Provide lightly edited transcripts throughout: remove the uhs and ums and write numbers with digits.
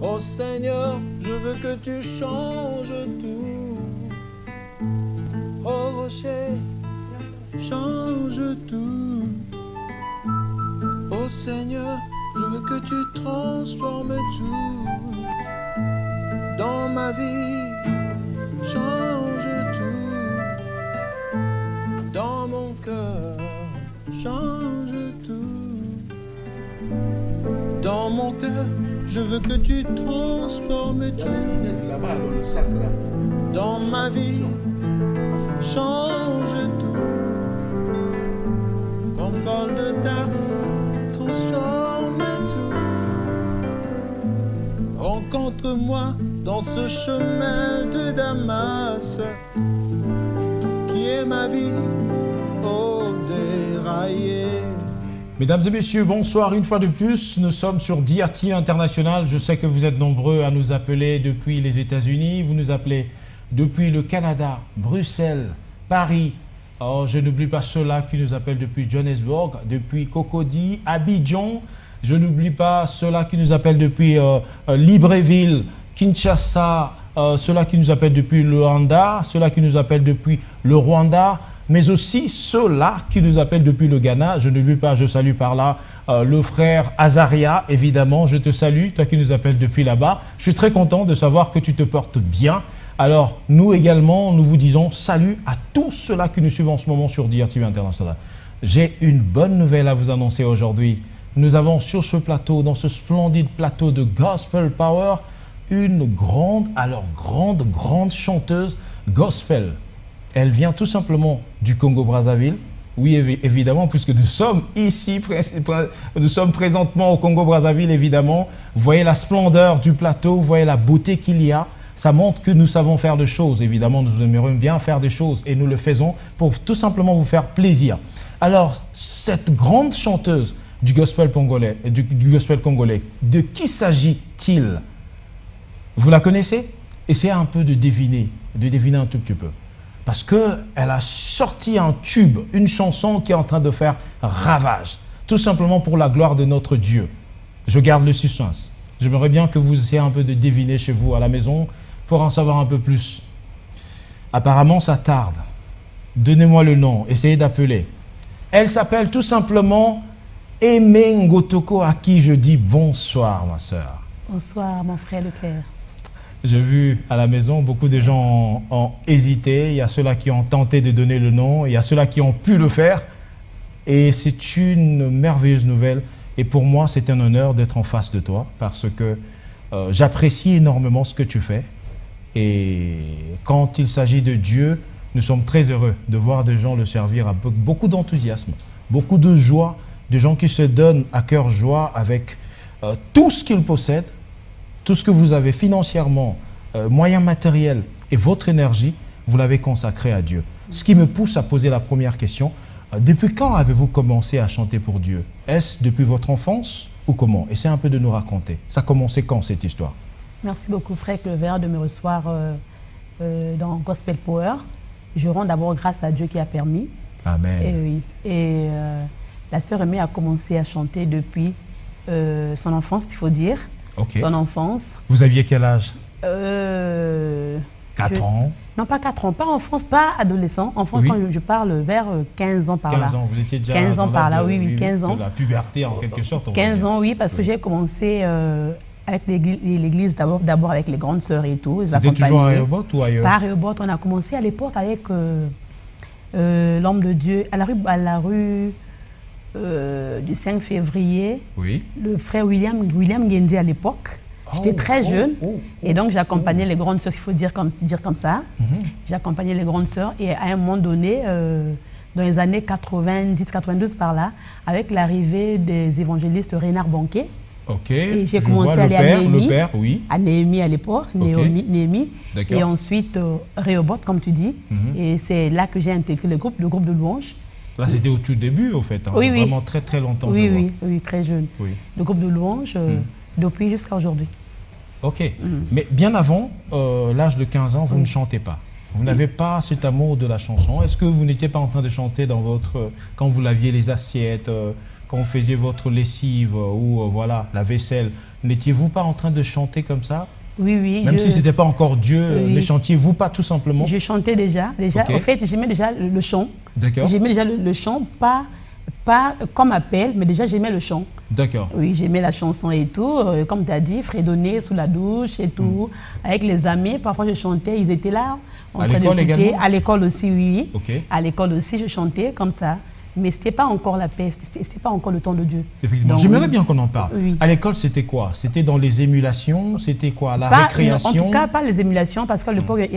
Oh Seigneur, je veux que tu changes tout. Oh rocher, change tout. Oh Seigneur, je veux que tu transformes tout. Dans ma vie, change tout. Dans mon cœur, change tout. Dans mon cœur, je veux que tu transformes tout. Dans ma vie, change tout. Comme Paul de Tarse, transforme tout. Rencontre-moi dans ce chemin de Damas qui est ma vie, oh déraillée. Mesdames et messieurs, bonsoir une fois de plus. Nous sommes sur DRTV International. Je sais que vous êtes nombreux à nous appeler depuis les États-Unis. Vous nous appelez depuis le Canada, Bruxelles, Paris. Oh, je n'oublie pas ceux-là qui nous appellent depuis Johannesburg, depuis Cocody, Abidjan. Je n'oublie pas ceux-là qui nous appellent depuis Libreville, Kinshasa, ceux-là qui nous appellent depuis le Rwanda, ceux-là qui nous appellent depuis le Rwanda, mais aussi ceux-là qui nous appellent depuis le Ghana. Je n'oublie pas, je salue par là le frère Azaria, évidemment. Je te salue, toi qui nous appelles depuis là-bas. Je suis très content de savoir que tu te portes bien. Alors, nous également, nous vous disons salut à tous ceux-là qui nous suivent en ce moment sur DRTV International. J'ai une bonne nouvelle à vous annoncer aujourd'hui. Nous avons sur ce plateau, dans ce splendide plateau de Gospel Power, une grande chanteuse gospel. Elle vient tout simplement du Congo-Brazzaville. Oui, évidemment, puisque nous sommes ici, nous sommes présentement au Congo-Brazzaville, évidemment. Vous voyez la splendeur du plateau, vous voyez la beauté qu'il y a. Ça montre que nous savons faire des choses. Évidemment, nous aimerions bien faire des choses et nous le faisons pour tout simplement vous faire plaisir. Alors, cette grande chanteuse du gospel congolais, de qui s'agit-il? Vous la connaissez? Essayez un peu de deviner un tout petit peu. Parce qu'elle a sorti un tube, une chanson qui est en train de faire ravage. Tout simplement pour la gloire de notre Dieu. Je garde le suspense. J'aimerais bien que vous essayiez un peu de deviner chez vous à la maison pour en savoir un peu plus. Apparemment, ça tarde. Donnez-moi le nom, essayez d'appeler. Elle s'appelle tout simplement Aimé Ngotoko, à qui je dis bonsoir, ma soeur. Bonsoir, mon frère Leclerc. J'ai vu à la maison, beaucoup de gens ont hésité. Il y a ceux-là qui ont tenté de donner le nom. Il y a ceux-là qui ont pu le faire. Et c'est une merveilleuse nouvelle. Et pour moi, c'est un honneur d'être en face de toi parce que j'apprécie énormément ce que tu fais. Et quand il s'agit de Dieu, nous sommes très heureux de voir des gens le servir avec beaucoup d'enthousiasme, beaucoup de joie, des gens qui se donnent à cœur joie avec tout ce qu'ils possèdent, tout ce que vous avez financièrement, moyens matériels et votre énergie, vous l'avez consacré à Dieu. Ce qui me pousse à poser la première question, depuis quand avez-vous commencé à chanter pour Dieu? Est-ce depuis votre enfance ou comment? Essayez un peu de nous raconter. Ça a commencé quand cette histoire? Merci beaucoup, frère Clever, de me recevoir dans Gospel Power. Je rends d'abord grâce à Dieu qui a permis. Amen. Et oui. Et la sœur Aimée a commencé à chanter depuis son enfance, il faut dire. Okay. Son enfance. Vous aviez quel âge? 4 ans? Non, pas 4 ans, pas enfance, pas adolescent. Enfant, oui. Quand je parle vers 15 ans par 15 là. 15 ans, vous étiez déjà 15 ans par là, oui, 15 ans. De la puberté en quelque sorte. 15 ans, oui, parce que j'ai commencé avec l'église, d'abord avec les grandes sœurs et tout. C'était toujours à Rehoboth ou ailleurs? Pas à Rehoboth, on a commencé à l'époque avec l'homme de Dieu, à la rue du 5 février, oui. Le frère William Ngendi à l'époque. J'étais très jeune et donc j'accompagnais les grandes sœurs, il faut dire comme ça. J'accompagnais les grandes sœurs et à un moment donné, dans les années 90-92 par là, avec l'arrivée des évangélistes Renard Banquet, et j'ai commencé à aller à Néhémie, oui. À Néhémie à l'époque, Néhémie, et ensuite Rehoboth comme tu dis, et c'est là que j'ai intégré le groupe de louanges. Là, c'était au tout début, au fait, hein, oui, vraiment très très longtemps. Oui, très jeune. Oui. Le groupe de louanges, depuis jusqu'à aujourd'hui. Ok, mais bien avant l'âge de 15 ans, vous ne chantez pas. Vous n'avez pas cet amour de la chanson. Est-ce que vous n'étiez pas en train de chanter dans quand vous laviez les assiettes, quand vous faisiez votre lessive ou voilà, la vaisselle? n'étiez-vous pas en train de chanter comme ça? Oui, oui. Même si ce n'était pas encore Dieu, Oui. ne chantiez-vous pas tout simplement? Je chantais déjà. Ok. En fait, j'aimais déjà le chant. D'accord. J'aimais déjà le chant, pas comme appel, mais déjà j'aimais le chant. D'accord. Oui, j'aimais la chanson et tout. Comme tu as dit, fredonner sous la douche et tout. Avec les amis, parfois je chantais, ils étaient là. À l'école également? À l'école aussi, oui. Ok. À l'école aussi, je chantais comme ça. Mais ce n'était pas encore la paix, ce n'était pas encore le temps de Dieu. Effectivement. Donc, J'aimerais bien qu'on en parle. Oui. À l'école, c'était quoi? C'était dans les émulations? C'était quoi? La Pas, récréation? en tout cas, pas les émulations, parce qu'à l'époque,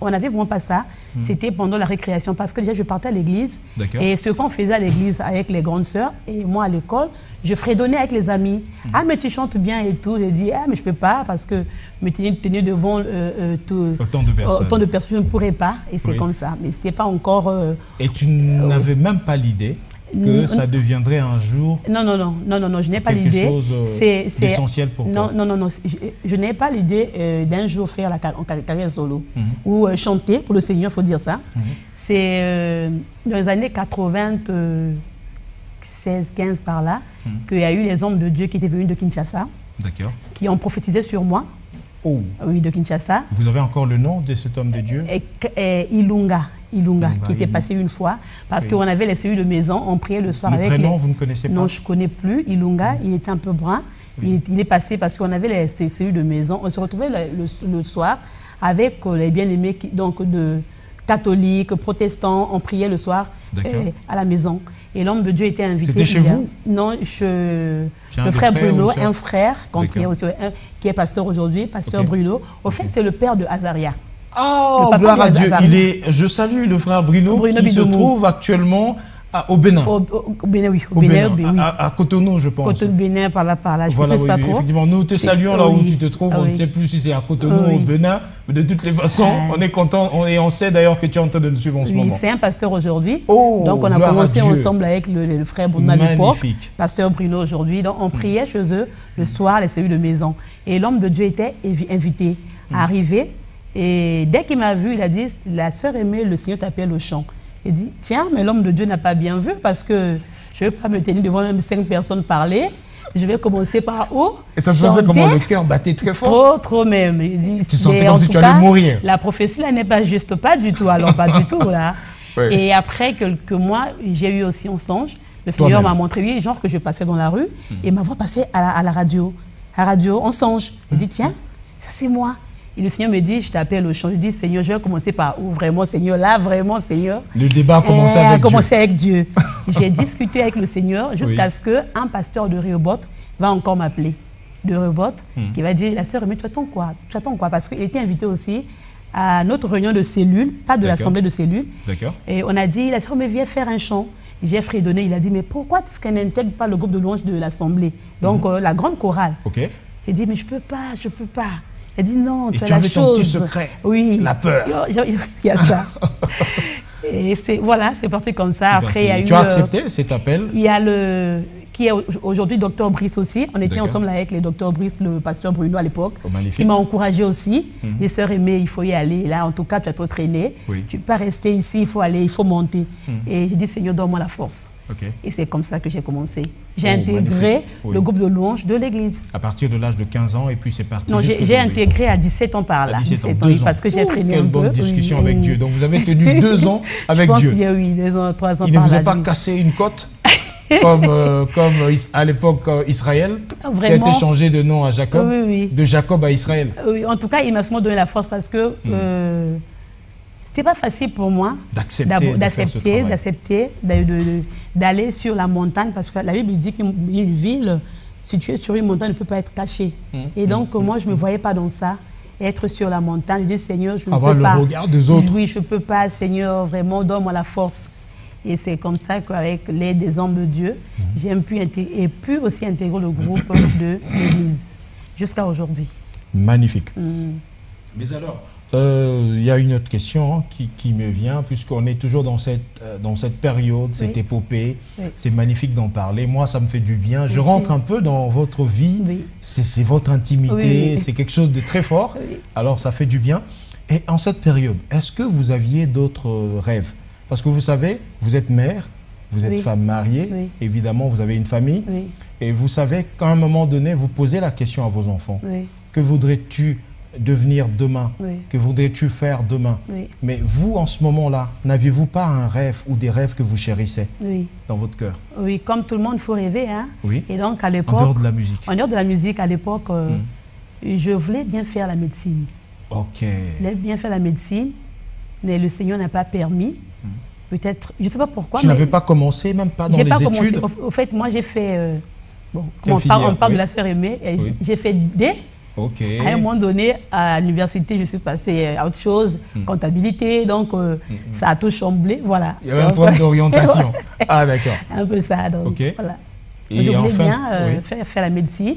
on n'avait vraiment pas ça. C'était pendant la récréation, parce que déjà, je partais à l'église. D'accord. Et ce qu'on faisait à l'église avec les grandes sœurs, et moi à l'école, je fredonnais avec les amis. Ah, mais tu chantes bien et tout. Je dis, ah, mais je ne peux pas, parce que me tenir devant Autant de personnes. autant de personnes, je ne pourrais pas. Et c'est Oui. comme ça. Mais ce n'était pas encore... Et tu n'avais même pas l'idée que ça deviendrait un jour Non, je n'ai pas quelque l'idée. chose d'essentiel pour toi? Non, je n'ai pas l'idée d'un jour faire la carrière solo ou chanter pour le Seigneur, il faut dire ça. C'est dans les années 96, 15 par là, qu'il y a eu les hommes de Dieu qui étaient venus de Kinshasa, D'accord. qui ont prophétisé sur moi. Oh. Oui, de Kinshasa. Vous avez encore le nom de cet homme de Dieu? Et Ilunga, qui était passé une fois, parce qu'on avait les cellules de maison, on priait le soir Le avec prénom, vous ne connaissez pas? Non, je ne connais plus. Ilunga, il était un peu brun. Oui. Il est passé parce qu'on avait les cellules de maison. On se retrouvait le soir avec les bien-aimés de catholiques, protestants. On priait le soir à la maison. Et l'homme de Dieu était invité. C'était chez vous? Non, le frère Bruno, un frère qu'on priait aussi, qui est pasteur aujourd'hui, pasteur Bruno. Au fait, c'est le père de Azaria. Oh, gloire à Dieu. Je salue le frère Bruno qui Bidoumou. se trouve actuellement au Bénin. Au Bénin, oui. Au Bénin. À Cotonou, je pense. Cotonou, Bénin, par là. Je ne sais pas trop. Effectivement, nous te saluons là où tu te trouves. On ne sait plus si c'est à Cotonou ou au Bénin. Mais de toutes les façons, on est content et on sait d'ailleurs que tu es en train de nous suivre en ce moment. Oui, c'est un pasteur aujourd'hui. Oh, donc on a commencé ensemble avec le frère Bruno à l'époque, pasteur Bruno aujourd'hui. Donc on priait chez eux le soir, les cellules de maison. Et l'homme de Dieu était invité à arriver. Et dès qu'il m'a vu, il a dit, la sœur aimée, le Seigneur t'appelle au chant. Il dit, tiens, mais l'homme de Dieu n'a pas bien vu parce que je ne vais pas me tenir devant même 5 personnes parler. Je vais commencer par haut. Et ça se faisait comment? Le cœur battait très fort? Trop même. Il dit, tu sentais comme si tu allais mourir. La prophétie là n'est pas juste, pas du tout, alors pas du tout là. Oui. Et après quelques mois, j'ai eu aussi un songe. Le Seigneur m'a montré, oui, genre que je passais dans la rue et ma voix passait à la radio. À la radio, on songe. Il dit, tiens, ça c'est moi. Et le Seigneur me dit, je t'appelle au chant. Je dis, Seigneur, je vais commencer par où vraiment, Seigneur? Là, vraiment, Seigneur. Le débat a commencé avec Dieu. J'ai discuté avec le Seigneur jusqu'à ce qu'un pasteur de Rehoboth va encore m'appeler. De Rehoboth, qui va dire, la sœur, mais tu attends quoi? Tu attends quoi? Parce qu'il était invité aussi à notre réunion de cellules, pas de l'assemblée de cellules. D'accord. Et on a dit, la sœur, mais viens faire un chant. J'ai fredonné, il a dit, mais pourquoi est-ce qu'elle n'intègre pas le groupe de louanges de l'assemblée? Donc, la grande chorale. Ok. J'ai dit, mais je peux pas. Elle dit non, tu as la chose. Ton petit secret. Oui. La peur. Il y a ça. Et voilà, c'est parti comme ça. Après, il y a eu. Tu as accepté cet appel? Il y a qui est aujourd'hui docteur Brice aussi. On était ensemble avec les docteurs Brice, le pasteur Bruno à l'époque, qui m'a encouragé aussi. Les sœurs aimées, il faut y aller. Là, en tout cas, tu as trop traîné. Oui. Tu ne peux pas rester ici, il faut aller, il faut monter. Et j'ai dit, Seigneur, donne-moi la force. Okay. Et c'est comme ça que j'ai commencé. J'ai intégré le groupe de louanges de l'église. À partir de l'âge de 15 ans, et puis c'est parti. Non, j'ai intégré à 17 ans par là. À 17 ans, parce que j'ai traîné un peu. Quelle bonne discussion avec Dieu. Donc vous avez tenu 2 ans avec Dieu. Je pense bien, oui, 2 ans, 3 ans par là. Il ne vous a pas cassé une côte comme à l'époque Israël, vraiment, qui a été changé de nom à Jacob, de Jacob à Israël. Oui, en tout cas, il m'a souvent donné la force parce que c'était pas facile pour moi d'accepter, d'aller sur la montagne parce que la Bible dit qu'une ville située sur une montagne ne peut pas être cachée. Et donc, moi, je ne me voyais pas dans ça. Être sur la montagne, je dis, Seigneur, je ne peux pas. Avoir le regard des autres. Oui, je ne peux pas, Seigneur, vraiment, donne-moi la force. Et c'est comme ça qu'avec l'aide des hommes de Dieu, j'ai pu aussi intégrer le groupe de l'Église jusqu'à aujourd'hui. Magnifique. Mais alors, il y a une autre question qui me vient, puisqu'on est toujours dans cette période, cette épopée. C'est magnifique d'en parler. Moi, ça me fait du bien. Je rentre un peu dans votre vie. C'est votre intimité. C'est quelque chose de très fort. Alors, ça fait du bien. Et en cette période, est-ce que vous aviez d'autres rêves? Parce que vous savez, vous êtes mère, vous êtes femme mariée, évidemment, vous avez une famille. Et vous savez qu'à un moment donné, vous posez la question à vos enfants. Oui. Que voudrais-tu devenir demain? Oui. Que voudrais-tu faire demain? Oui. Mais vous, en ce moment-là, n'aviez-vous pas un rêve ou des rêves que vous chérissez Oui. dans votre cœur? Oui, comme tout le monde, il faut rêver. Hein? Oui. Et donc, à l'époque... En dehors de la musique? En dehors de la musique, à l'époque, je voulais bien faire la médecine. Ok. Je voulais bien faire la médecine, mais le Seigneur n'a pas permis. Peut-être, je ne sais pas pourquoi. Tu n'avais pas commencé, même pas dans les études? Au fait, moi, j'ai fait... bon, Quelle on parle oui. de la sœur aimée. Oui. J'ai fait D. Ok. À un moment donné, à l'université, je suis passée à autre chose, comptabilité, donc ça a tout chamboulé, voilà. Il y avait un problème d'orientation. Ah, d'accord. Un peu ça, donc Ok. voilà. Et je voulais enfin, bien oui. faire la médecine,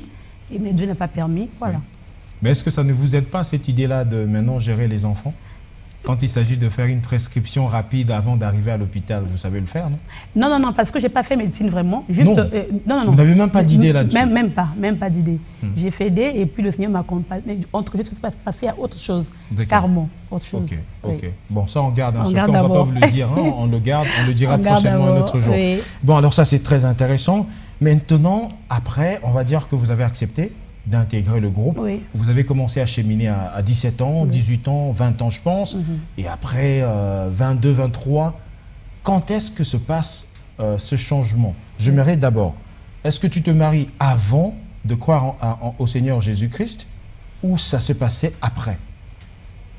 mais Dieu n'a pas permis, voilà. Oui. Mais est-ce que ça ne vous aide pas, cette idée-là de maintenant gérer les enfants? Quand il s'agit de faire une prescription rapide avant d'arriver à l'hôpital, vous savez le faire, non? Non, parce que je n'ai pas fait médecine vraiment. Juste, non. Vous n'avez même pas d'idée là-dessus? Même pas d'idée. J'ai fait D et puis le Seigneur m'a accompagné. Je suis passée à autre chose, carrément, autre chose. Ok. Oui. Bon, ça on garde, On on garde ne va pas d'abord. vous le dire, hein, on le garde, on le dira prochainement un autre jour. Oui. Bon, alors ça c'est très intéressant. Maintenant, après, on va dire que vous avez accepté d'intégrer le groupe. Oui. Vous avez commencé à cheminer à 17 ans, 18 ans, 20 ans je pense, et après 22, 23. Quand est-ce que se passe ce changement? J'aimerais d'abord, est-ce que tu te maries avant de croire au Seigneur Jésus-Christ ou ça se passait après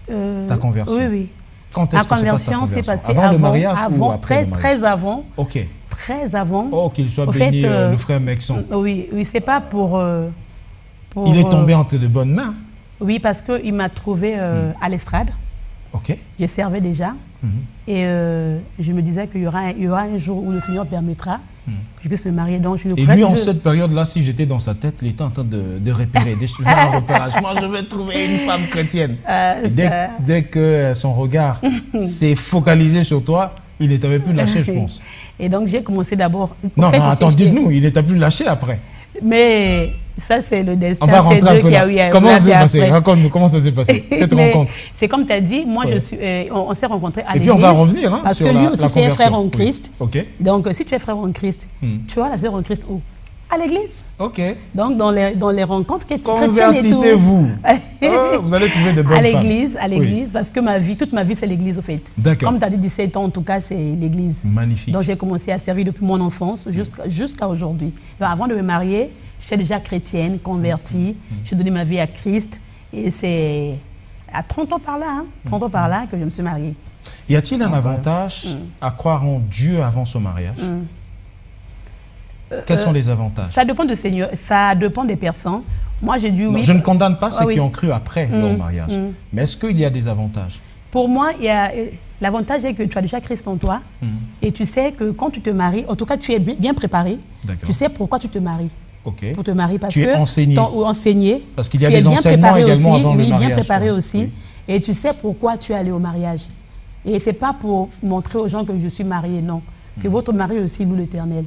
ta conversion? Oui. Quand est-ce que se passe ta conversion? s'est passée avant le mariage ou après le mariage? Très avant. Ok. Très avant. Oh, qu'il soit béni le frère Mexon. Oui, c'est pas pour... il est tombé entre de bonnes mains. Oui, parce qu'il m'a trouvé à l'estrade. Ok. Je servais déjà. Et je me disais qu'il y aura un jour où le Seigneur permettra que je puisse me marier. Donc, et lui, en cette période-là, si j'étais dans sa tête, il était en train de repérer, de faire un repérage. Moi, je vais trouver une femme chrétienne. Dès que son regard s'est focalisé sur toi, il ne t'avait plus lâché, je pense. Et donc, j'ai commencé d'abord... Non, attends, dites-nous, il ne t'a plus lâché après. Mais ça, c'est le destin. On va rentrer un peu là. Comment ça s'est passé? Raconte-nous, comment ça s'est passé, cette rencontre? C'est comme tu as dit, moi, on s'est rencontrés à l'église. Et puis, on va revenir parce que lui aussi, c'est un frère en Christ. Oui. Ok. Donc, si tu es frère en Christ, tu vois la sœur en Christ où? À l'église. Ok. Donc, dans les rencontres chrétiennes et tout. Convertissez-vous. Vous allez trouver de bonnes à l'église, oui. Parce que toute ma vie, c'est l'église, au fait. D'accord. Comme tu as dit 17 ans, en tout cas, c'est l'église. Magnifique. Donc, j'ai commencé à servir depuis mon enfance jusqu'à aujourd'hui. Avant de me marier, j'étais déjà chrétienne, convertie. J'ai donné ma vie à Christ. Et c'est à 30 ans par là, 30 ans par là, que je me suis mariée. Y a-t-il un avantage à croire en Dieu avant son mariage? Quels sont les avantages? Ça dépend du Seigneur, ça dépend des personnes. Moi, j'ai dit oui. Je ne condamne pas ceux qui ont cru après leur mariage. Mais est-ce qu'il y a des avantages? Pour moi, l'avantage est que tu as déjà Christ en toi. Et tu sais que quand tu te maries, en tout cas, tu es bien préparé. Tu sais pourquoi tu te maries. Okay. Pour te marier parce tu que es enseigné. Ou enseigné. Parce qu'il y a des enseignements également avant le mariage. Bien préparé aussi. Et tu sais pourquoi tu es allé au mariage. Et ce n'est pas pour montrer aux gens que je suis mariée, non. Que votre mari aussi loue l'Éternel.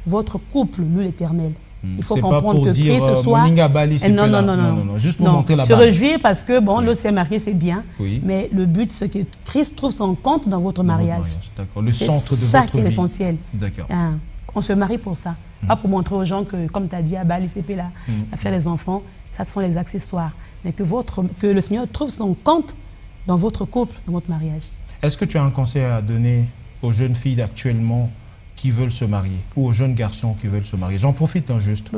Votre couple loue l'Éternel. Il faut comprendre que Christ soit... Non, juste pour monter la se réjouir parce que, bon, l'autre s'est marié, c'est bien. Mais le but, c'est que Christ trouve son compte dans votre mariage. D'accord, le centre de votre vie. C'est ça qui est l'essentiel. D'accord. On se marie pour ça. Pas pour montrer aux gens que, comme tu as dit, à Bali, c'est là, à faire les enfants, ça sont les accessoires. Mais que le Seigneur trouve son compte dans votre couple, dans votre mariage. Est-ce que tu as un conseil à donner aux jeunes filles actuellement qui veulent se marier ou aux jeunes garçons qui veulent se marier? J'en profite juste.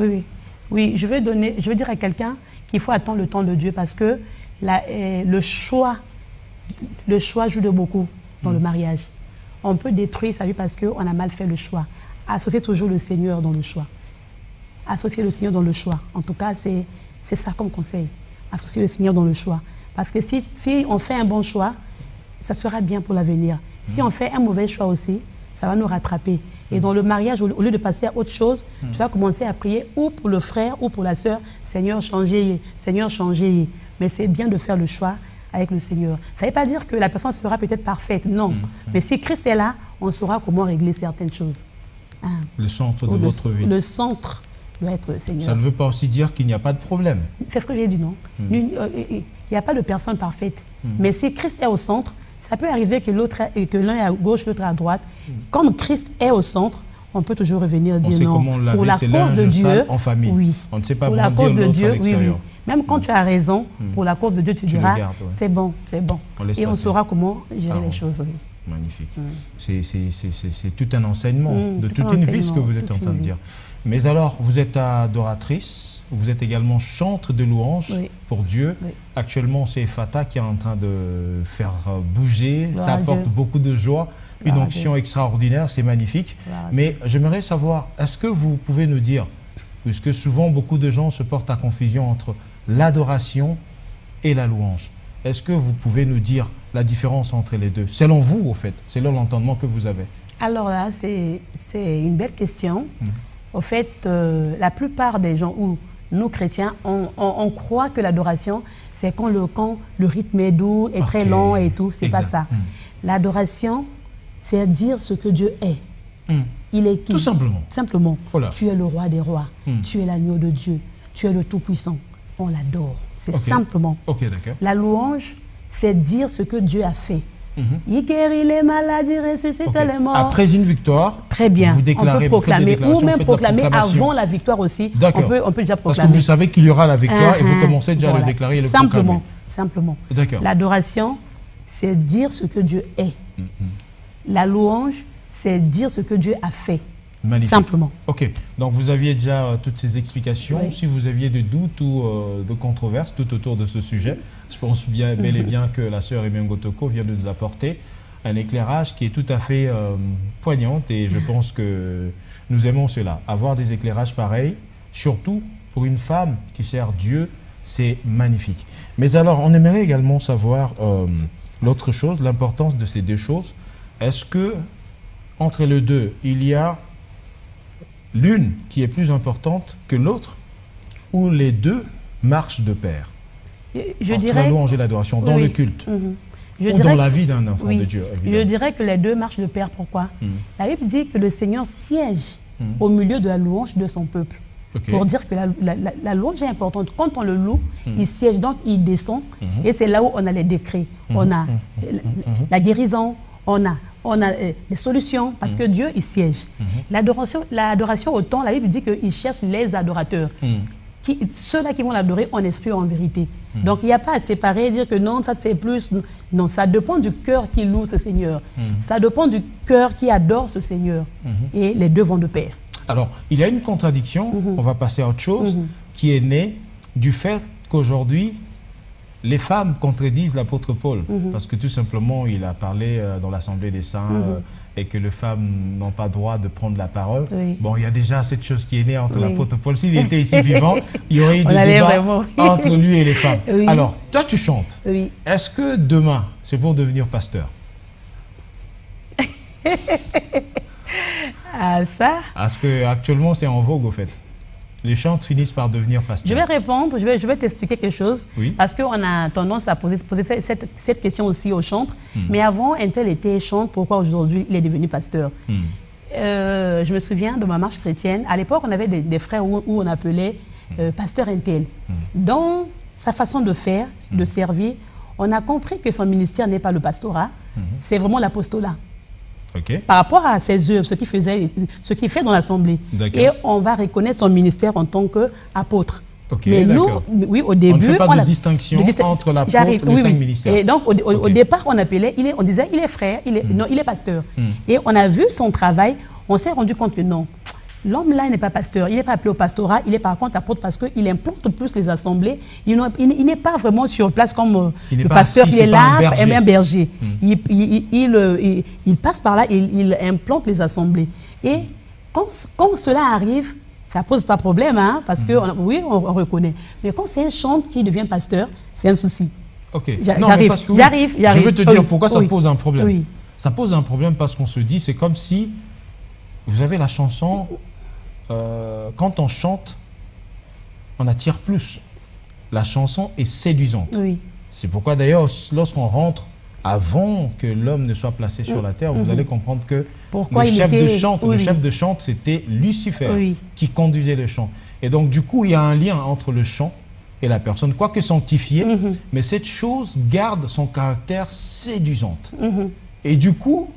Oui, je veux dire à quelqu'un qu'il faut attendre le temps de Dieu parce que le choix joue de beaucoup dans le mariage. On peut détruire sa vie parce qu'on a mal fait le choix. Associer toujours le Seigneur dans le choix. Associer le Seigneur dans le choix. En tout cas, c'est ça comme conseil. Associer le Seigneur dans le choix. Parce que si on fait un bon choix, ça sera bien pour l'avenir. Si on fait un mauvais choix aussi, ça va nous rattraper. Et dans le mariage, au lieu de passer à autre chose, tu vas commencer à prier ou pour le frère ou pour la sœur, Seigneur, changez, Seigneur, changez. Mais c'est bien de faire le choix avec le Seigneur. Ça ne veut pas dire que la personne sera peut-être parfaite, non. Mais si Christ est là, on saura comment régler certaines choses. Le centre de votre vie. Le centre doit être le Seigneur. Ça ne veut pas aussi dire qu'il n'y a pas de problème. C'est ce que j'ai dit, non. Il n'y a pas de personne parfaite. Mais si Christ est au centre, ça peut arriver que l'un est à gauche, l'autre est à droite. Comme Christ est au centre, on peut toujours revenir On dire sait non. comment laver Pour la ses cause de linges Dieu, sales en famille. oui. On ne sait pas pour la brandir cause de l'autre à Dieu, oui, oui. l'extérieur. Même quand tu as raison, pour la cause de Dieu, tu Tu le diras, gardes, ouais. c'est bon, c'est bon. On laisse Et on passer. saura comment gérer Ah, les choses. Oui. Magnifique. C'est tout un enseignement de tout toute un une vie, ce que enseignement, vous êtes en toute train une de vie. dire. Mais alors, vous êtes adoratrice, vous êtes également chantre de louanges Oui. pour Dieu. Oui. Actuellement, c'est Fata qui est en train de faire bouger. Gloire Ça à apporte Dieu. beaucoup de joie, Gloire une à onction Dieu. extraordinaire, c'est magnifique. Gloire à Mais j'aimerais savoir, est-ce que vous pouvez nous dire, puisque souvent beaucoup de gens se portent à confusion entre l'adoration et la louange, est-ce que vous pouvez nous dire la différence entre les deux? Selon vous, au fait, selon l'entendement que vous avez. Alors là, c'est une belle question. Au fait, la plupart des gens, ou nous chrétiens, on croit que l'adoration, c'est quand le rythme est doux, est très Ok. lent et tout. C'est pas Exact. ça. L'adoration, c'est dire ce que Dieu est. Il est qui? Tout simplement. Simplement. Oh là. Tu es le roi des rois. Tu es l'agneau de Dieu. Tu es le Tout-Puissant. On l'adore. C'est Ok. simplement. Ok, d'accord. La louange, c'est dire ce que Dieu a fait. Il guérit les malades, il ressuscite Ok. les morts. Après une victoire, Très bien. vous déclarez, On peut vous faites proclamer des déclarations, ou même vous faites la proclamer proclamation. avant la victoire aussi. D'accord. On peut déjà Parce que proclamer. vous savez qu'il y aura la victoire et vous commencez déjà à le Voilà. déclarer et le Simplement, proclamer. simplement. D'accord. L'adoration, c'est dire ce que Dieu est. La louange, c'est dire ce que Dieu a fait. Magnifique. Simplement. Ok, donc vous aviez déjà toutes ces explications. Oui. Si vous aviez des doutes ou de controverses tout autour de ce sujet, je pense bien, bel et bien que la sœur Emengo Toko vient de nous apporter un éclairage qui est tout à fait poignant et je pense que nous aimons cela. Avoir des éclairages pareils, surtout pour une femme qui sert Dieu, c'est magnifique. Mais alors, on aimerait également savoir l'autre chose, l'importance de ces deux choses. Est-ce que entre les deux, il y a l'une qui est plus importante que l'autre ou les deux marchent de pair Je entre dirais, la louange et l'adoration dans oui. le culte Je ou dirais dans que- la vie d'un enfant oui, de Dieu, je évidemment. dirais que les deux marchent de pair. Pourquoi? La Bible dit que le Seigneur siège au milieu de la louange de son peuple. Ok. Pour dire que la louange est importante. Quand on le loue, il siège, donc il descend. Et c'est là où on a les décrets. On a la guérison, on a les solutions, parce que Dieu, il siège. L'adoration, autant, la Bible dit qu'il cherche les adorateurs. Ceux-là qui vont l'adorer en esprit ou en vérité. Donc il n'y a pas à séparer et dire que non, ça c'est plus. Non, ça dépend du cœur qui loue ce Seigneur. Ça dépend du cœur qui adore ce Seigneur. Et les deux vont de pair. Alors, il y a une contradiction, on va passer à autre chose, qui est née du fait qu'aujourd'hui, les femmes contredisent l'apôtre Paul. Parce que tout simplement, il a parlé dans l'Assemblée des Saints et que les femmes n'ont pas droit de prendre la parole. Oui. Bon, il y a déjà cette chose qui est née entre Oui. l'apôtre Paul. S'il était ici vivant, il y aurait eu On des allait débats vraiment. entre lui et les femmes. Oui. Alors, toi, tu chantes. Oui. Est-ce que demain, c'est pour devenir pasteur? Ah, ça, Parce qu'actuellement, c'est en vogue, au fait. Les chantes finissent par devenir pasteurs. je vais répondre, je vais t'expliquer quelque chose. Oui. Parce qu'on a tendance à poser cette question aussi aux chantres. Mais avant, un tel était chantre, pourquoi aujourd'hui il est devenu pasteur? Je me souviens de ma marche chrétienne. À l'époque, on avait des frères où on appelait pasteur intel. Dans sa façon de faire, de servir, on a compris que son ministère n'est pas le pastorat, c'est vraiment l'apostolat. OK. Par rapport à ses œuvres, ce qu'il fait dans l'Assemblée. D'accord. Et on va reconnaître son ministère en tant qu'apôtre. Ok, Mais nous, d'accord. oui, au début... On ne fait pas de a- distinction entre l'apôtre J'arrive, et les oui, 5 oui. ministères. Et donc, au Ok. départ, on disait, il est frère, non, il est pasteur. Et on a vu son travail, on s'est rendu compte que non, l'homme-là, il n'est pas pasteur, il n'est pas appelé au pastorat, il est par contre apôtre parce qu'il implante plus les assemblées. Il n'est pas vraiment sur place comme Il n'est le pas pasteur assis, qui c'est est pas un là, berger. un berger. Il passe par là, il implante les assemblées. Et quand cela arrive, ça ne pose pas problème, hein, parce que oui, on reconnaît. Mais quand c'est un chantre qui devient pasteur, c'est un souci. Ok. J'arrive, Non, mais parce que oui, j'arrive. Je veux te dire Oui, pourquoi ça oui, pose un problème. oui. Ça pose un problème parce qu'on se dit, c'est comme si, vous avez la chanson, quand on chante, on attire plus. La chanson est séduisante. Oui. C'est pourquoi d'ailleurs, lorsqu'on rentre, avant que l'homme ne soit placé sur la terre, vous allez comprendre que Pourquoi le il chef de était- chant, oui, le oui. chef de chant, c'était Lucifer Oui. qui conduisait le chant. Et donc, du coup, il y a un lien entre le chant et la personne, quoique sanctifiée, mais cette chose garde son caractère séduisante. Et du coup,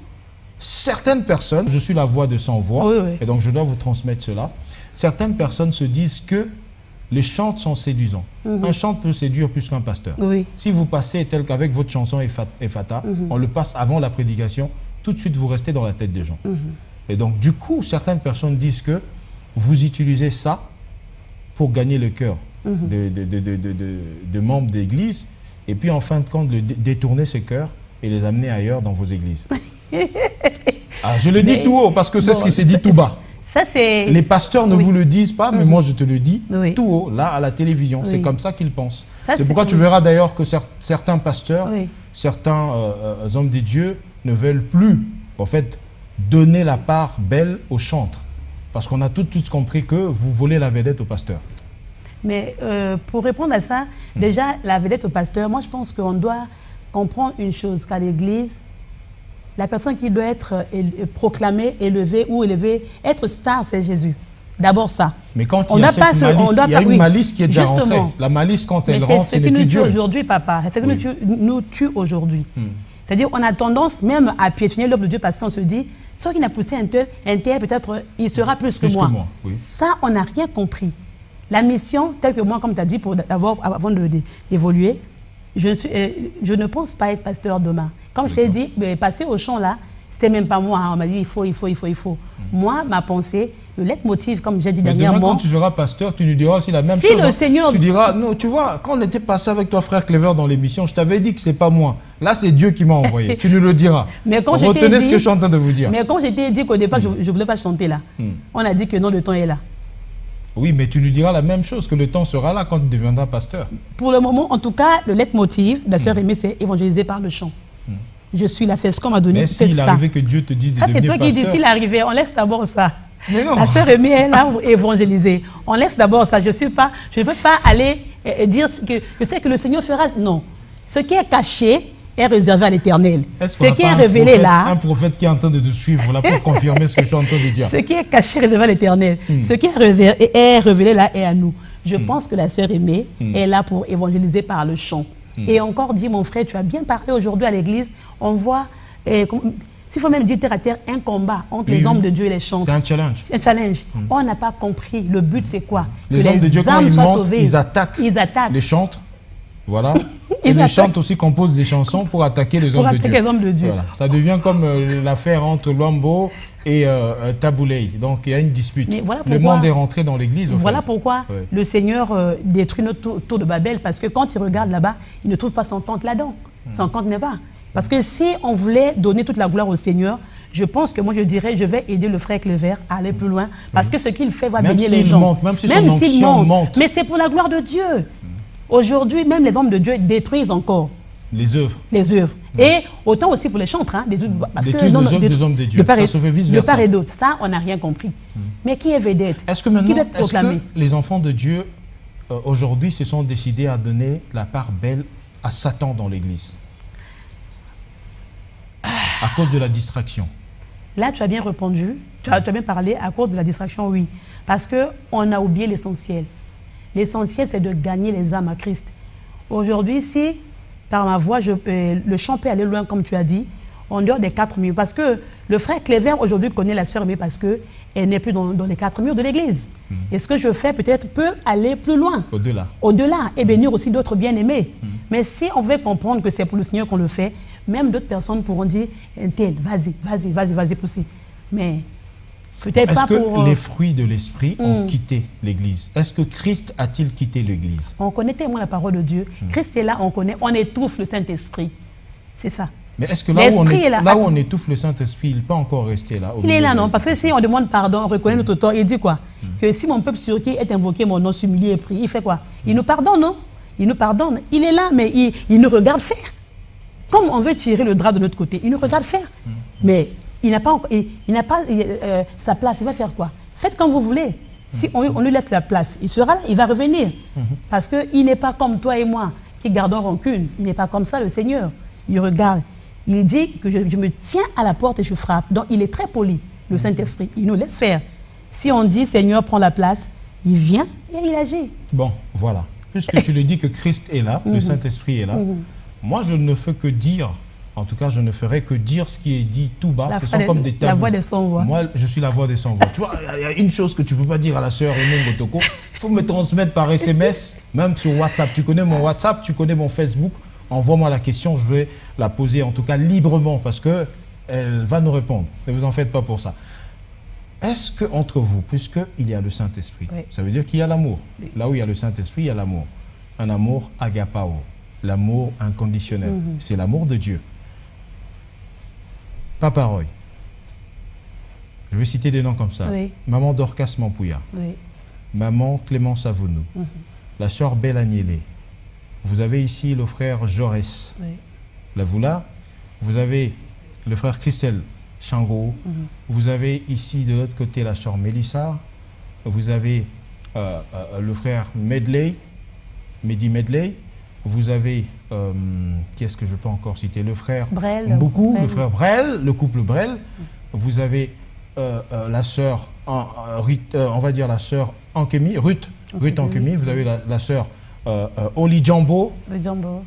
certaines personnes, je suis la voix de sans voix, et donc je dois vous transmettre cela, certaines personnes se disent que les chants sont séduisants. Un chant peut séduire plus qu'un pasteur. Si vous passez tel qu'avec votre chanson Ephata, on le passe avant la prédication, tout de suite vous restez dans la tête des gens. Et donc du coup, certaines personnes disent que vous utilisez ça pour gagner le cœur de membres d'église, et puis en fin de compte, détourner ces cœurs et les amener ailleurs dans vos églises. Je le dis tout haut parce que c'est ce qui s'est dit tout bas. Les pasteurs ne vous le disent pas, mais moi je te le dis tout haut, là à la télévision. C'est comme ça qu'ils pensent. C'est pourquoi tu verras d'ailleurs que certains pasteurs, certains hommes de Dieu ne veulent plus, en fait, donner la part belle aux chantres. Parce qu'on a tout de suite compris que vous volez la vedette au pasteur. Mais pour répondre à ça, déjà, la vedette au pasteur, moi je pense qu'on doit comprendre une chose, qu'à l'église, la personne qui doit être proclamée, élevée ou élevée, être star, c'est Jésus. D'abord ça. Mais quand il y a une malice qui est déjà rentrée. La malice, quand elle rentre, ce n'est plus Dieu. C'est ce qui nous tue aujourd'hui, papa. C'est ce qui nous tue aujourd'hui. C'est-à-dire on a tendance même à piétiner l'œuvre de Dieu parce qu'on se dit, soit qu'il a poussé un tel, peut-être il sera plus que moi. Ça, on n'a rien compris. La mission, telle que moi, comme tu as dit, avant d'évoluer, je ne pense pas être pasteur demain. Comme je t'ai dit, passer au chant là, c'était même pas moi. Hein. On m'a dit il faut. Moi, ma pensée, le leitmotiv, comme j'ai dit dernièrement. Demain, quand tu seras pasteur, tu nous diras aussi la même chose. Si le Seigneur. Tu diras, non, tu vois, quand on était passé avec toi, frère Clever, dans l'émission, je t'avais dit que c'est pas moi. Là, c'est Dieu qui m'a envoyé. Tu nous le diras. Mais quand retenez ce que je suis en train de vous dire. Mais quand je t'ai dit qu'au départ, je ne voulais pas chanter là, on a dit que non, le temps est là. Oui, mais tu nous diras la même chose, que le temps sera là quand tu deviendras pasteur. Pour le moment, en tout cas, le leitmotiv de la sœur Aimée, c'est évangéliser par le chant. Je suis là, c'est ce qu'on m'a donné. Mais s'il arrivait que Dieu te dise de devenir pasteur... Ça, c'est toi qui dis, s'il arrivait, on laisse d'abord ça. La sœur Aimée est là pour évangéliser. On laisse d'abord ça. Je ne peux pas aller dire que je sais que le Seigneur fera... Non. Ce qui est caché est réservé à l'Éternel. Ce qui est révélé là... Un prophète qui est en train de te suivre là pour confirmer ce que je suis en train de dire. Ce qui est caché est réservé à l'Éternel. Ce qui est révélé là est à nous. Je pense que la sœur Aimée est là pour évangéliser par le chant. Et encore dit, mon frère, tu as bien parlé aujourd'hui à l'église, on voit, s'il faut même dire terre à terre, un combat entre les hommes de Dieu et les chantres. C'est un challenge. C'est un challenge. On n'a pas compris. Le but, c'est quoi? Les hommes de Dieu, quand ils montent, ils attaquent les chantres. Voilà. Et les chantres aussi composent des chansons pour attaquer les hommes de Dieu. Voilà. Ça devient comme l'affaire entre Luambo et Tabouley. Donc il y a une dispute. Voilà le monde est rentré dans l'église. Voilà pourquoi le Seigneur détruit notre tour de Babel. Parce que quand il regarde là-bas, il ne trouve pas son compte là-dedans. Son compte n'est pas. Parce que si on voulait donner toute la gloire au Seigneur, je pense que moi je dirais, je vais aider le frère Clever à aller plus loin. Parce que ce qu'il fait va bénir les gens. Même s'il monte. Mais c'est pour la gloire de Dieu. Aujourd'hui, même les hommes de Dieu détruisent encore les œuvres. Et autant aussi pour les chantres. Hein, détruisent les œuvres des hommes de Dieu. Ça se fait vice-versa. De part et d'autre. Ça, on n'a rien compris. Mais qui est vedette? Est-ce que maintenant, les enfants de Dieu, aujourd'hui, se sont décidés à donner la part belle à Satan dans l'Église? À cause de la distraction. Là, tu as bien répondu. Tu as bien parlé. À cause de la distraction, oui. Parce qu'on a oublié l'essentiel. L'essentiel, c'est de gagner les âmes à Christ. Aujourd'hui, si par ma voix, le chant peut aller loin, comme tu as dit, en dehors des 4 murs. Parce que le frère Clever, aujourd'hui, connaît la sœur Aimée parce qu'elle n'est plus dans les 4 murs de l'Église. Et ce que je fais, peut-être, peut aller plus loin. Au-delà. Et bénir aussi d'autres bien-aimés. Mais si on veut comprendre que c'est pour le Seigneur qu'on le fait, même d'autres personnes pourront dire, vas-y, pousser. Mais... Est-ce que les fruits de l'esprit ont quitté l'Église? Est-ce que Christ a-t-il quitté l'Église? On connaît tellement la parole de Dieu. Christ est là, on étouffe le Saint-Esprit. C'est ça. Mais est-ce que là où on étouffe le Saint-Esprit, il peut encore rester là? Il est là, non? Parce que si on demande pardon, on reconnaît notre tort, il dit quoi? Que si mon peuple sur qui est invoqué mon nom, s'humilie et prie, il fait quoi? Il nous pardonne, non? Il nous pardonne. Il est là, mais il nous regarde faire. Comme on veut tirer le drap de notre côté, il nous regarde faire. Mais... il n'a pas sa place, il va faire quoi? Faites comme vous voulez. Si on lui laisse la place, il sera là, il va revenir. Parce qu'il n'est pas comme toi et moi qui gardons rancune. Il n'est pas comme ça, le Seigneur. Il regarde. Il dit que je me tiens à la porte et je frappe. Donc il est très poli, le Saint-Esprit. Il nous laisse faire. Si on dit Seigneur, prends la place, il vient et il agit. Bon, voilà. Puisque tu le dis que Christ est là, le Saint-Esprit est là, moi je ne fais que dire En tout cas, je ne ferai que dire ce qui est dit tout bas. Ce sont comme des tabous. La voix des sans-voix. Moi, je suis la voix des sans-voix. Tu vois, il y a une chose que tu ne peux pas dire à la sœur Aimé Ngotoko. Il faut me transmettre par SMS, même sur WhatsApp. Tu connais mon WhatsApp, tu connais mon Facebook. Envoie-moi la question, je vais la poser en tout cas librement parce qu'elle va nous répondre. Ne vous en faites pas pour ça. Est-ce qu'entre vous, puisqu'il y a le Saint-Esprit, oui. Ça veut dire qu'il y a l'amour. Oui. Là où il y a le Saint-Esprit, il y a l'amour. Un amour agapao, l'amour inconditionnel. C'est l'amour de Dieu. Papa Roy, je vais citer des noms comme ça. Oui. Maman Dorcas Mampouya, oui. Maman Clémence Avounou, la sœur Belle Agnélé. Vous avez ici le frère Jaurès. Oui. Là, vous avez le frère Christelle Chango. Vous avez ici de l'autre côté la sœur Mélissa. Vous avez le frère Medley, Mehdi Medley. Vous avez, qui est-ce que je peux encore citer? Le frère Brel, le frère Brel, le couple Brel. Vous avez la sœur, on va dire la sœur Ankemi, Ruth Ankemi. Vous avez la sœur Oli Djambo,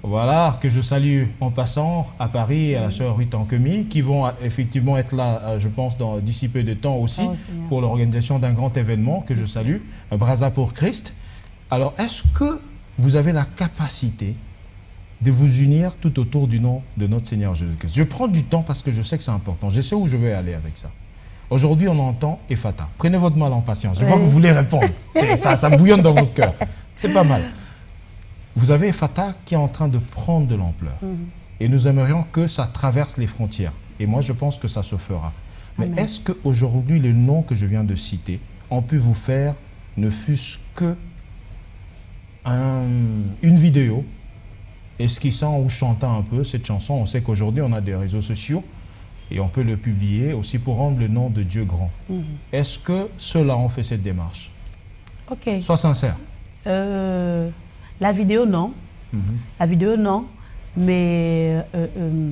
voilà, que je salue en passant à Paris, à la sœur Ruth Ankemi, qui vont effectivement être là, je pense, d'ici peu de temps aussi, pour l'organisation d'un grand événement que je salue, Brazza pour Christ. Alors, est-ce que vous avez la capacité de vous unir tout autour du nom de notre Seigneur Jésus-Christ? Je prends du temps parce que je sais que c'est important. Je sais où je vais aller avec ça. Aujourd'hui, on entend Ephata. Prenez votre mal en patience. Je vois que vous voulez répondre. Ça bouillonne dans votre cœur. C'est pas mal. Vous avez Ephata qui est en train de prendre de l'ampleur. Et nous aimerions que ça traverse les frontières. Et moi, je pense que ça se fera. Mais est-ce qu'aujourd'hui, les noms que je viens de citer ont pu vous faire, ne fût-ce que une vidéo esquissant ou chantant un peu cette chanson? On sait qu'aujourd'hui, on a des réseaux sociaux et on peut le publier aussi pour rendre le nom de Dieu grand. Est-ce que ceux-là ont fait cette démarche? Ok. Sois sincère. La vidéo, non. La vidéo, non. Mais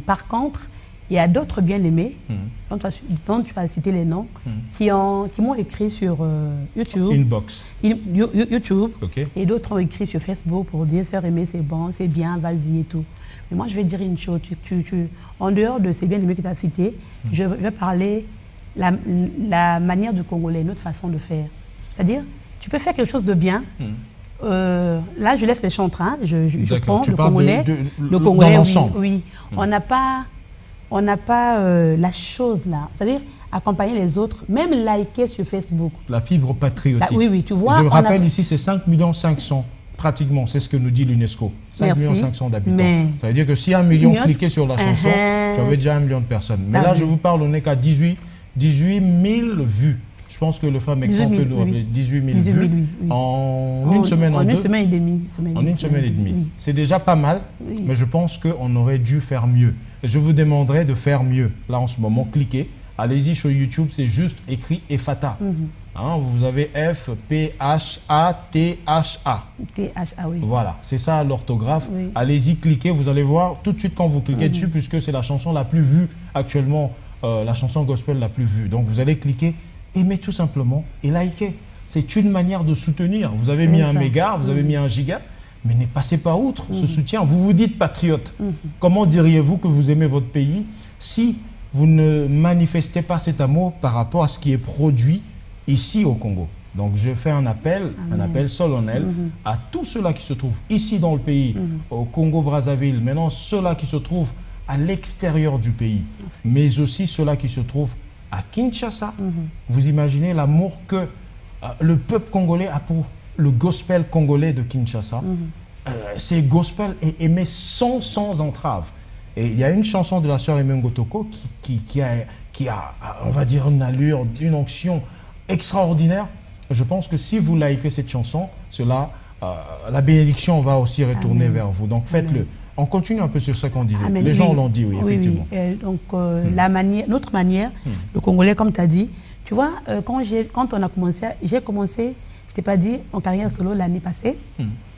par contre, il y a d'autres bien-aimés, dont tu as cité les noms, qui m'ont écrit sur YouTube. Inbox. YouTube. Okay. Et d'autres ont écrit sur Facebook pour dire, sœur Aimée, c'est bon, c'est bien, vas-y et tout. Mais moi, je vais dire une chose. En dehors de ces bien-aimés que tu as cités, je vais parler la manière du Congolais, notre façon de faire. C'est-à-dire, tu peux faire quelque chose de bien. Là, je laisse les chants en train, je prends le Congolais. Le Congolais, oui. On n'a pas la chose là. C'est-à-dire, accompagner les autres, même liker sur Facebook. La fibre patriotique. Oui, tu vois. Je rappelle ici, c'est 5 500 000, pratiquement, c'est ce que nous dit l'UNESCO. 5 500 000 d'habitants. Ça veut dire que si 1 million cliquait sur la chanson, tu avais déjà 1 million de personnes. Mais là, je vous parle, on n'est qu'à 18 000 vues. Je pense que le frère Mexan peut nous rappeler 18 000 vues en une semaine, en 2 semaines et demie. En une semaine et demie. C'est déjà pas mal, mais je pense qu'on aurait dû faire mieux. Et je vous demanderai de faire mieux. Là, en ce moment, cliquez. Allez-y sur YouTube, c'est juste écrit Ephata. Vous avez F-P-H-A-T-H-A. T-H-A, oui. Voilà, c'est ça l'orthographe. Oui. Allez-y, cliquez. Vous allez voir tout de suite quand vous cliquez dessus, puisque c'est la chanson la plus vue actuellement, la chanson gospel la plus vue. Donc, vous allez cliquer, aimez tout simplement et likez. C'est une manière de soutenir. Vous avez mis un méga, vous avez mis un giga. Mais ne passez pas outre ce soutien. Vous vous dites patriote. Comment diriez-vous que vous aimez votre pays si vous ne manifestez pas cet amour par rapport à ce qui est produit ici au Congo? Donc je fais un appel solennel à tous ceux-là qui se trouvent ici dans le pays, au Congo-Brazzaville, maintenant ceux-là qui se trouvent à l'extérieur du pays, mais aussi ceux-là qui se trouvent à Kinshasa. Vous imaginez l'amour que le peuple congolais a pour le gospel congolais de Kinshasa. C'est gospel et aimé sans entrave. Et il y a une chanson de la sœur Aimé Ngotoko qui a, on va dire, une allure, une onction extraordinaire. Je pense que si vous likez cette chanson, la bénédiction va aussi retourner vers vous. Donc faites-le. On continue un peu sur ce qu'on disait. Les gens l'ont dit, oui, effectivement. Donc notre manière, le Congolais, comme tu as dit, tu vois, quand on a commencé, j'ai commencé, je ne t'ai pas dit, en carrière solo l'année passée.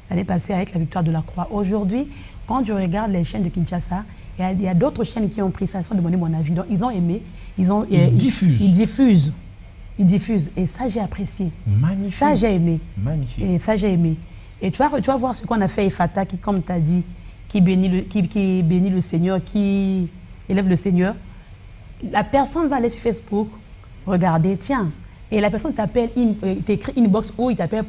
L'année passée avec la victoire de la Croix. Aujourd'hui, quand je regarde les chaînes de Kinshasa, il y a d'autres chaînes qui ont pris ça, sans demander mon avis. Donc, ils ont aimé. Ils diffusent. Et ça, j'ai apprécié. Magnifique. Ça, j'ai aimé. Magnifique. Et ça, j'ai aimé. Et tu vas voir ce qu'on a fait, Ephata, qui, comme tu as dit, qui bénit le Seigneur, qui élève le Seigneur, la personne va aller sur Facebook, regarder, tiens, et la personne t'appelle, t'écrit inbox ou il t'appelle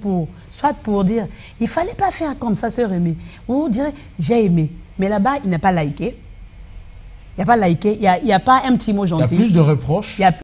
soit pour dire, il ne fallait pas faire comme ça, sœur Aimée, ou dire, j'ai aimé. Mais là-bas, il n'a pas liké. Il n'y a pas liké, il n'y a pas un petit mot gentil. Il y a plus de reproches.